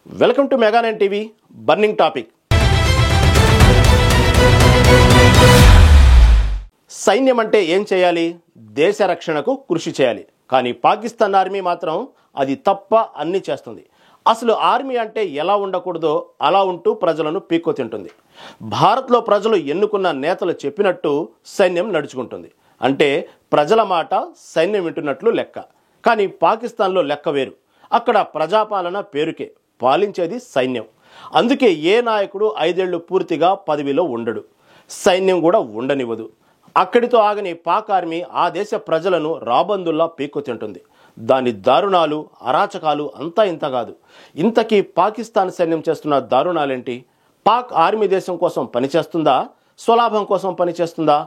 Welcome to Mega Nine TV burning topic. సైన్యం అంటే ఏం చేయాలి? దేశ రక్షణకు కృషి చేయాలి. కానీ పాకిస్తాన్ ఆర్మీ మాత్రం అది తప్ప అన్నీ చేస్తుంది. అసలు ఆర్మీ అంటే ఎలా ఉండకూడదో అలా ఉంటూ ప్రజలను పీక్కు తింటుంది. భారత్లో ప్రజలు ఎన్నుకున్న నేతలు చెప్పినట్టు సైన్యం నడుచుకుంటుంది. అంటే ప్రజల మాట సైన్యం వింటున్నట్లు లెక్క. కానీ పాకిస్తాన్లో లెక్క వేరు. అక్కడ ప్రజాపాలన పేరుకే, పాలించేది సైన్యం. అందుకే ఏ నాయకుడు 5 ఏళ్లు పూర్తిగా పదవిలో ఉండడు. సైన్యం కూడా ఉండనివ్వదు. అక్కడితో ఆగని పాక్ ఆర్మీ ఆ దేశ ప్రజలను రాబందుల్లా పీక్కు తింటుంది. దాని దారుణాలు, అరాచకాలు అంతా ఇంత కాదు. ఇంతకీ పాకిస్తాన్ సైన్యం చేస్తున్న దారుణాలేంటి? పాక్ ఆర్మీ దేశం కోసం పనిచేస్తుందా, స్వలాభం కోసం పనిచేస్తుందా?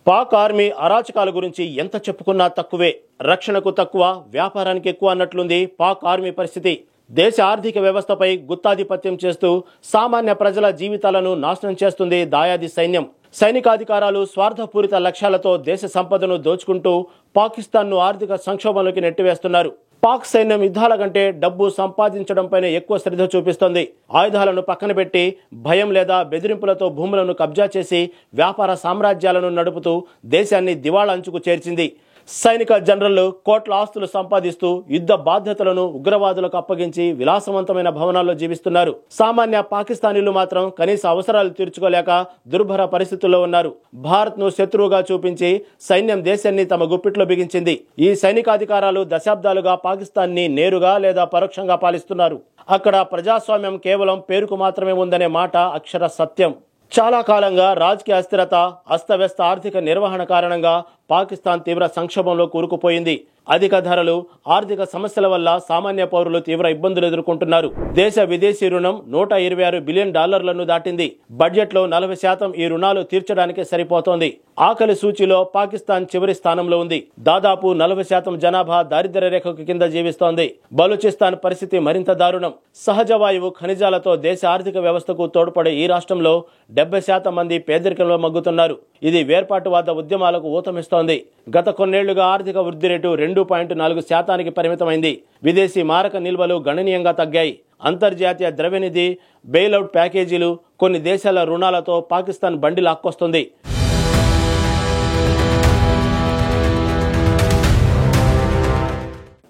పాక్ ఆర్మీ అరాచకాల గురించి ఎంత చెప్పుకున్నా తక్కువే. రక్షణకు తక్కువ, వ్యాపారానికి ఎక్కువ అన్నట్లుంది పాక్ ఆర్మీ పరిస్థితి. దేశ ఆర్థిక వ్యవస్థపై గుత్తాధిపత్యం చేస్తూ సామాన్య ప్రజల జీవితాలను నాశనం చేస్తుంది దాయాది సైన్యం. సైనికాధికారాలు స్వార్థపూరిత లక్ష్యాలతో దేశ సంపదను దోచుకుంటూ పాకిస్తాన్ను ఆర్థిక సంక్షోభంలోకి నెట్టివేస్తున్నారు. పాక్ సైన్యం యుద్ధాల కంటే డబ్బు సంపాదించడంపైనే ఎక్కువ శ్రద్ధ చూపిస్తోంది. ఆయుధాలను పక్కన పెట్టి భయం లేదా బెదిరింపులతో భూములను కబ్జా చేసి వ్యాపార సామ్రాజ్యాలను నడుపుతూ దేశాన్ని దివాళా అంచుకు చేర్చింది. సైనిక జనరళ్లు కోట్ల ఆస్తులు సంపాదిస్తూ యుద్ధ బాధ్యతలను ఉగ్రవాదులకు అప్పగించి విలాసవంతమైన భవనాల్లో జీవిస్తున్నారు. సామాన్య పాకిస్తానీలు మాత్రం కనీస అవసరాలు తీర్చుకోలేక దుర్భర పరిస్థితుల్లో ఉన్నారు. భారత్ ను శత్రువుగా చూపించి సైన్యం దేశాన్ని తమ గుప్పిట్లో బిగించింది. ఈ సైనికాధికారాలు దశాబ్దాలుగా పాకిస్తాన్ ని నేరుగా లేదా పరోక్షంగా పాలిస్తున్నారు. అక్కడ ప్రజాస్వామ్యం కేవలం పేరుకు మాత్రమే ఉందనే మాట అక్షర సత్యం. చాలా కాలంగా రాజకీయ అస్థిరత, అస్తవ్యస్త ఆర్థిక నిర్వహణ కారణంగా పాకిస్తాన్ తీవ్ర సంక్షోభంలో కూరుకుపోయింది. అధిక ధరలు, ఆర్థిక సమస్యల వల్ల సామాన్య పౌరులు తీవ్ర ఇబ్బందులు ఎదుర్కొంటున్నారు. దేశ విదేశీ రుణం $126 బిలియన్ దాటింది. బడ్జెట్ లో 40% ఈ రుణాలు తీర్చడానికి సరిపోతోంది. ఆకలి సూచీలో పాకిస్తాన్ చివరి స్థానంలో ఉంది. దాదాపు 40% జనాభా దారిద్ర్య రేఖకు కింద జీవిస్తోంది. బలూచిస్తాన్ పరిస్థితి మరింత దారుణం. సహజ వాయువు, ఖనిజాలతో దేశ ఆర్థిక వ్యవస్థకు తోడ్పడే ఈ రాష్ట్రంలో 70% మంది పేదరికంలో మగ్గుతున్నారు. ఇది వేర్పాటువాద ఉద్యమాలకు ఊతమిస్తోంది. గత కొన్నేళ్లుగా ఆర్థిక వృద్ధి రేటు 2.4% పరిమితమైంది. విదేశీ మారక నిల్వలు గణనీయంగా తగ్గాయి. అంతర్జాతీయ ద్రవ్యనిధి, బెయిలౌట్ ప్యాకేజీలు, కొన్ని దేశాల రుణాలతో పాకిస్తాన్ బండి లాక్కొస్తుంది.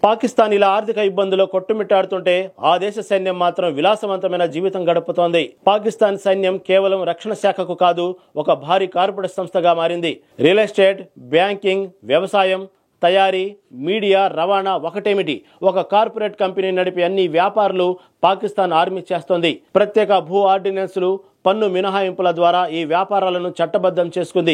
పాకిస్తాన్ ఇలా ఆర్థిక ఇబ్బందులు కొట్టుమిట్టాడుతుంటే ఆ దేశ సైన్యం మాత్రం విలాసవంతమైన జీవితం గడుపుతోంది. పాకిస్తాన్ సైన్యం కేవలం రక్షణ శాఖకు కాదు, ఒక భారీ కార్పొరేట్ సంస్థగా మారింది. రియల్ ఎస్టేట్, బ్యాంకింగ్, వ్యవసాయం, తయారీ, మీడియా, రవాణా ఒకటేమిటి, ఒక కార్పొరేట్ కంపెనీ నడిపే అన్ని వ్యాపారాలు పాకిస్తాన్ ఆర్మీ చేస్తోంది. ప్రత్యేక భూ ఆర్డినెన్సులు, పన్ను మినహాయింపుల ద్వారా ఈ వ్యాపారాలను చట్టబద్ధం చేసుకుంది.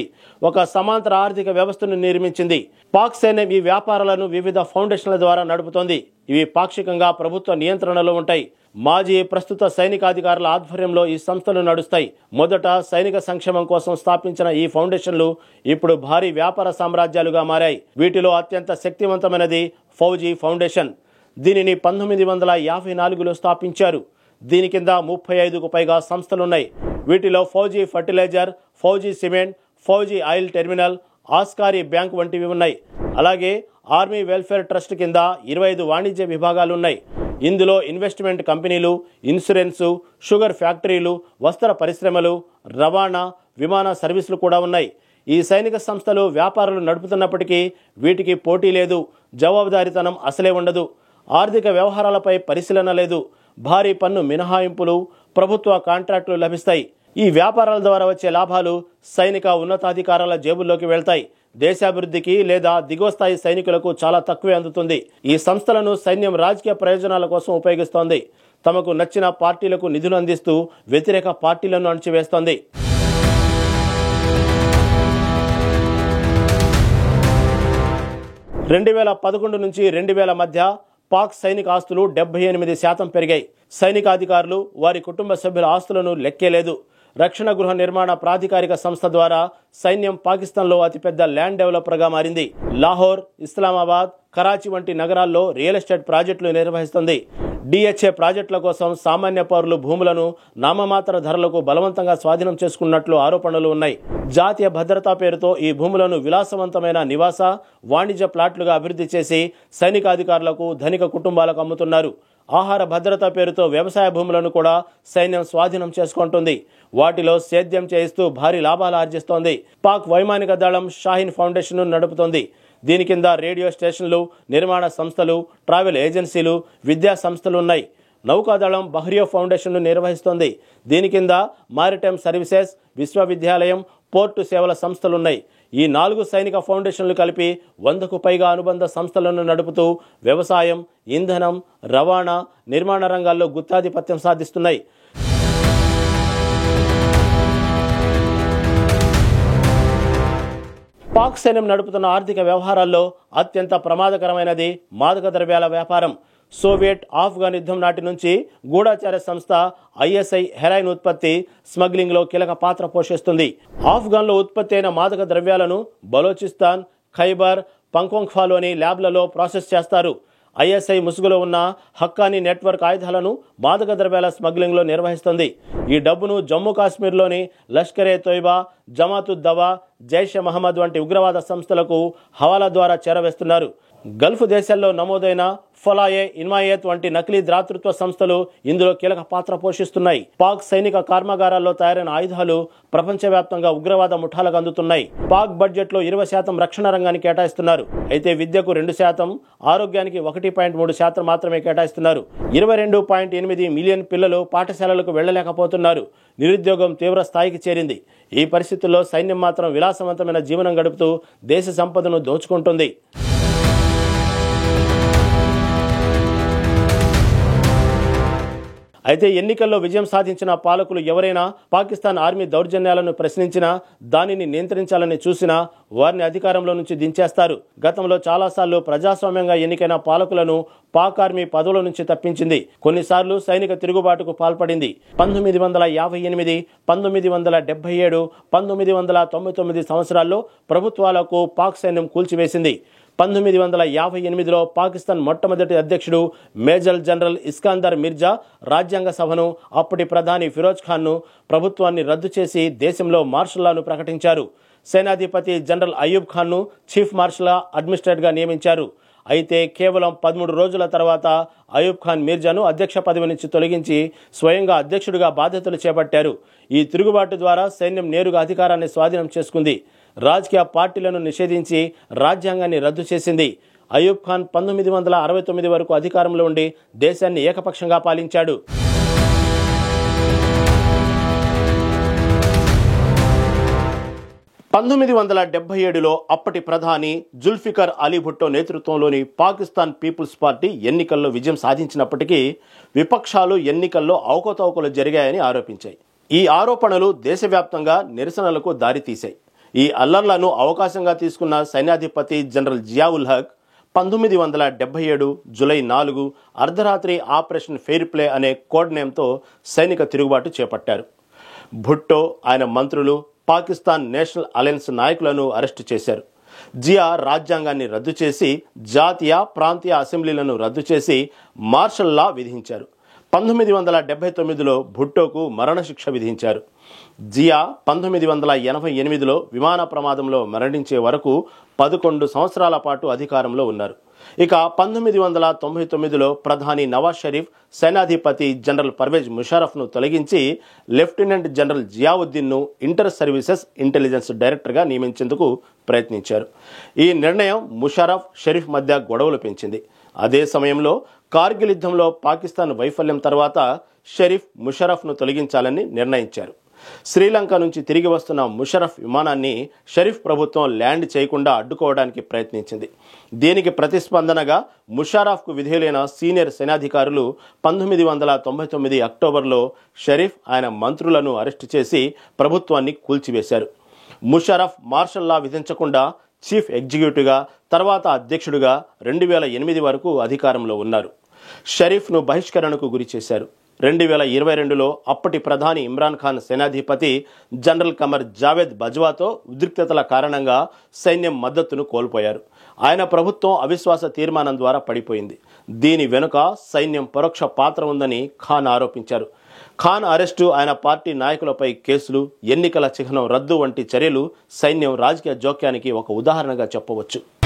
ఒక సమాంతర ఆర్థిక వ్యవస్థను నిర్మించింది. పాక్ సైన్యం ఈ వ్యాపారాలను వివిధ ఫౌండేషన్ల ద్వారా నడుపుతోంది. ఇవి పాక్షికంగా ప్రభుత్వ నియంత్రణలో ఉంటాయి. మాజీ, ప్రస్తుత సైనికాధికారుల ఆధ్వర్యంలో ఈ సంస్థలు నడుస్తాయి. మొదట సైనిక సంక్షేమం కోసం స్థాపించిన ఈ ఫౌండేషన్లు ఇప్పుడు భారీ వ్యాపార సామ్రాజ్యాలుగా మారాయి. వీటిలో అత్యంత శక్తివంతమైనది ఫౌజీ ఫౌండేషన్. దీనిని 1954లో స్థాపించారు. దీని కింద 35కు పైగా సంస్థలున్నాయి. వీటిలో Fauji fertiliser, Fauji cement, Fauji oil terminal, Askari bank వంటివి ఉన్నాయి. అలాగే ఆర్మీ వెల్ఫేర్ ట్రస్ట్ కింద 25 వాణిజ్య విభాగాలు ఉన్నాయి. ఇందులో ఇన్వెస్ట్మెంట్ కంపెనీలు, ఇన్సూరెన్సు, షుగర్ ఫ్యాక్టరీలు, వస్త్ర పరిశ్రమలు, రవాణా, విమాన సర్వీసులు కూడా ఉన్నాయి. ఈ సైనిక సంస్థలు వ్యాపారాలు నడుపుతున్నప్పటికీ వీటికి పోటీ లేదు, జవాబుదారీతనం అసలే ఉండదు. ఆర్థిక వ్యవహారాలపై పరిశీలన లేదు. భారీ పన్ను మినహాయింపులు, ప్రభుత్వ కాంట్రాక్టులు లభిస్తాయి. ఈ వ్యాపారాల ద్వారా వచ్చే లాభాలు సైనిక ఉన్నతాధికారుల జేబుల్లోకి వెళ్తాయి. దేశాభివృద్ధికి లేదా దిగువ స్థాయి సైనికులకు చాలా తక్కువే అందుతుంది. ఈ సంస్థలను సైన్యం రాజకీయ ప్రయోజనాల కోసం ఉపయోగిస్తోంది. తమకు నచ్చిన పార్టీలకు నిధులు అందిస్తూ వ్యతిరేక పార్టీలను అణచివేస్తోంది. 2011 నుంచి 2000 మధ్య పాక్ సైనిక ఆస్తులు 78% పెరిగాయి. సైనికాధికారులు, వారి కుటుంబ సభ్యుల ఆస్తులను లెక్కేలేదు. రక్షణ గృహ నిర్మాణ ప్రాధికారిక సంస్థ ద్వారా సైన్యం పాకిస్తాన్లో అతిపెద్ద ల్యాండ్ డెవలపర్గా మారింది. లాహోర్, ఇస్లామాబాద్, కరాచీ వంటి నగరాల్లో రియల్ ఎస్టేట్ ప్రాజెక్టులు నిర్వహిస్తుంది. డిహెచ్ఏ ప్రాజెక్టుల కోసం సామాన్య పౌరులు భూములను నామమాత్ర ధరలకు బలవంతంగా స్వాధీనం చేసుకున్నట్లు ఆరోపణలు ఉన్నాయి. జాతీయ భద్రతా పేరుతో ఈ భూములను విలాసవంతమైన నివాస, వాణిజ్య ప్లాట్లుగా అభివృద్ధి చేసి సైనికాధికారులకు, ధనిక కుటుంబాలకు అమ్ముతున్నారు. ఆహార భద్రత పేరుతో వ్యవసాయ భూములను కూడా సైన్యం స్వాధీనం చేసుకుంటుంది. వాటిలో సేద్యం చేయిస్తూ భారీ లాభాలు ఆర్జిస్తోంది. పాక్ వైమానిక దళం షాహీన్ ఫౌండేషన్ను నడుపుతోంది. దీని కింద రేడియో స్టేషన్లు, నిర్మాణ సంస్థలు, ట్రావెల్ ఏజెన్సీలు, విద్యా సంస్థలు ఉన్నాయి. నౌకాదళం బహ్రియో ఫౌండేషన్ను నిర్వహిస్తోంది. దీని కింద మారిటైమ్ సర్వీసెస్, విశ్వవిద్యాలయం, పోర్టు సేవల సంస్థలున్నాయి. ఈ 4 సైనిక ఫౌండేషన్లు కలిపి 100కు పైగా అనుబంధ సంస్థలను నడుపుతూ వ్యవసాయం, ఇంధనం, రవాణా, నిర్మాణ రంగాల్లో గుత్తాధిపత్యం సాధిస్తున్నాయి. పాక్ సైన్యం నడుపుతున్న ఆర్థిక వ్యవహారాల్లో అత్యంత ప్రమాదకరమైనది మాదక ద్రవ్యాల వ్యాపారం. సోవియట్, ఆఫ్ఘన్ యుద్ధం నాటి నుంచి గూఢాచార సంస్థ ఐఎస్ఐ హెరాయిన్ ఉత్పత్తి, స్మగ్లింగ్లో కీలక పాత్ర పోషిస్తుంది. ఆఫ్ఘన్లో ఉత్పత్తి అయిన మాదక ద్రవ్యాలను బలోచిస్తాన్, ఖైబర్, పంక్వంఖ్వాలోని ల్యాబ్లలో ప్రాసెస్ చేస్తారు. ఐఎస్ఐ ముసుగులో ఉన్న హక్కానీ నెట్వర్క్ ఆయుధాలను మాదక ద్రవ్యాల స్మగ్లింగ్లో నిర్వహిస్తుంది. ఈ డబ్బును జమ్మూ కాశ్మీర్లోని లష్కరే తోయిబా, జమాతుద్ దవా, జైషే మహమ్మద్ వంటి ఉగ్రవాద సంస్థలకు హవాలా ద్వారా చేరవేస్తున్నారు. గల్ఫ్ దేశాల్లో నమోదైన ఫలాయే, ఇన్మాయేత్ వంటి నకిలీ ద్రాతృత్వ సంస్థలు ఇందులో కీలక పాత్ర పోషిస్తున్నాయి. పాక్ సైనిక కర్మాగారాల్లో తయారైన ఆయుధాలు ప్రపంచవ్యాప్తంగా ఉగ్రవాద ముఠాలకు అందుతున్నాయి. పాక్ బడ్జెట్లో 20% రక్షణ రంగానికి కేటాయిస్తున్నారు. అయితే విద్యకు 2%, ఆరోగ్యానికి 1.3% మాత్రమే కేటాయిస్తున్నారు. 22.8 మిలియన్ పిల్లలు పాఠశాలలకు వెళ్లలేకపోతున్నారు. నిరుద్యోగం తీవ్ర స్థాయికి చేరింది. ఈ పరిస్థితుల్లో సైన్యం మాత్రం విలాసవంతమైన జీవనం గడుపుతూ దేశ సంపదను దోచుకుంటుంది. అయితే ఎన్నికల్లో విజయం సాధించిన పాలకులు ఎవరైనా పాకిస్తాన్ ఆర్మీ దౌర్జన్యాలను ప్రశ్నించినా, దానిని నియంత్రించాలని చూసినా వారిని అధికారంలో నుంచి దించేస్తారు. గతంలో చాలాసార్లు ప్రజాస్వామ్యంగా ఎన్నికైన పాలకులను పాక్ ఆర్మీ పదవుల నుంచి తప్పించింది. కొన్నిసార్లు సైనిక తిరుగుబాటుకు పాల్పడింది. 1958, 1977, 1999 సంవత్సరాల్లో ప్రభుత్వాలకు పాక్ సైన్యం కూల్చివేసింది. 1958లో పాకిస్తాన్ మొట్టమొదటి అధ్యక్షుడు మేజర్ జనరల్ ఇస్కాందర్ మిర్జా రాజ్యాంగ సభను, అప్పటి ప్రధాని ఫిరోజ్ ఖాన్ను ప్రభుత్వాన్ని రద్దు చేసి దేశంలో మార్షల్ లాను ప్రకటించారు. సేనాధిపతి జనరల్ అయూబ్ ఖాన్ను చీఫ్ మార్షల్ అడ్మినిస్ట్రేటర్గా నియమించారు. అయితే కేవలం 13 రోజుల తర్వాత అయూబ్ ఖాన్ మిర్జాను అధ్యక్ష పదవి నుంచి తొలగించి స్వయంగా అధ్యక్షుడిగా బాధ్యతలు చేపట్టారు. ఈ తిరుగుబాటు ద్వారా సైన్యం నేరుగా అధికారాన్ని స్వాధీనం చేసుకుంది. రాజకీయ పార్టీలను నిషేధించి రాజ్యాంగాన్ని రద్దు చేసింది. అయూబ్ ఖాన్ 1969 వరకు అధికారంలో ఉండి దేశాన్ని ఏకపక్షంగా పాలించాడు. 1977లో అప్పటి ప్రధాని జుల్ఫికర్ అలీ భుట్టో నేతృత్వంలోని పాకిస్తాన్ పీపుల్స్ పార్టీ ఎన్నికల్లో విజయం సాధించినప్పటికీ విపక్షాలు ఎన్నికల్లో అవకతవకలు జరిగాయని ఆరోపించాయి. ఈ ఆరోపణలు దేశవ్యాప్తంగా నిరసనలకు దారితీశాయి. ఈ అల్లర్లను అవకాశంగా తీసుకున్న సైన్యాధిపతి జనరల్ జియావుల్ హక్ 1977 జూలై 4 అర్ధరాత్రి ఆపరేషన్ ఫెయిర్ ప్లే అనే కోడ్ నేమ్తో సైనిక తిరుగుబాటు చేపట్టారు. భుట్టో, ఆయన మంత్రులు, పాకిస్తాన్ నేషనల్ అలయన్స్ నాయకులను అరెస్టు చేశారు. జియా రాజ్యాంగాన్ని రద్దు చేసి జాతీయ, ప్రాంతీయ అసెంబ్లీలను రద్దు చేసి మార్షల్ లా విధించారు. 1979లో భుట్టోకు మరణశిక్ష విధించారు. జియా 1988లో విమాన ప్రమాదంలో మరణించే వరకు 11 సంవత్సరాల పాటు అధికారంలో ఉన్నారు. ఇక 1999లో ప్రధాని నవాజ్ షరీఫ్ సేనాధిపతి జనరల్ పర్వేజ్ ముషారఫ్ను తొలగించి లెఫ్టినెంట్ జనరల్ జియావుద్దీన్ను ఇంటర్ సర్వీసెస్ ఇంటెలిజెన్స్ డైరెక్టర్గా నియమించేందుకు ప్రయత్నించారు. ఈ నిర్ణయం ముషారఫ్, షరీఫ్ మధ్య గొడవలు పెంచింది. అదే సమయంలో కార్గిల్ యుద్ధంలో పాకిస్తాన్ వైఫల్యం తర్వాత షరీఫ్ ముషారఫ్ను తొలగించాలని నిర్ణయించారు. శ్రీలంక నుంచి తిరిగి వస్తున్న ముషారఫ్ విమానాన్ని షరీఫ్ ప్రభుత్వం ల్యాండ్ చేయకుండా అడ్డుకోవడానికి ప్రయత్నించింది. దీనికి ప్రతిస్పందనగా ముషారఫ్కు విధేయులైన సీనియర్ సేనాధికారులు 1999 అక్టోబర్లో షరీఫ్, ఆయన మంత్రులను అరెస్టు చేసి ప్రభుత్వాన్ని కూల్చివేశారు. ముషారఫ్ మార్షల్ లా విధించకుండా చీఫ్ ఎగ్జిక్యూటివ్గా, తర్వాత అధ్యక్షుడిగా 2008 వరకు అధికారంలో ఉన్నారు. షరీఫ్ను బహిష్కరణకు గురి చేశారు. 2022లో అప్పటి ప్రధాని ఇమ్రాన్ ఖాన్ సేనాధిపతి జనరల్ కమర్ జావేద్ బజ్వాతో ఉద్రిక్తతల కారణంగా సైన్యం మద్దతును కోల్పోయారు. ఆయన ప్రభుత్వం అవిశ్వాస తీర్మానం ద్వారా పడిపోయింది. దీని వెనుక సైన్యం పరోక్ష పాత్ర ఉందని ఖాన్ ఆరోపించారు. ఖాన్ అరెస్టు, ఆయన పార్టీ నాయకులపై కేసులు, ఎన్నికల చిహ్నం రద్దు వంటి చర్యలు సైన్యం రాజకీయ జోక్యానికి ఒక ఉదాహరణగా చెప్పవచ్చు.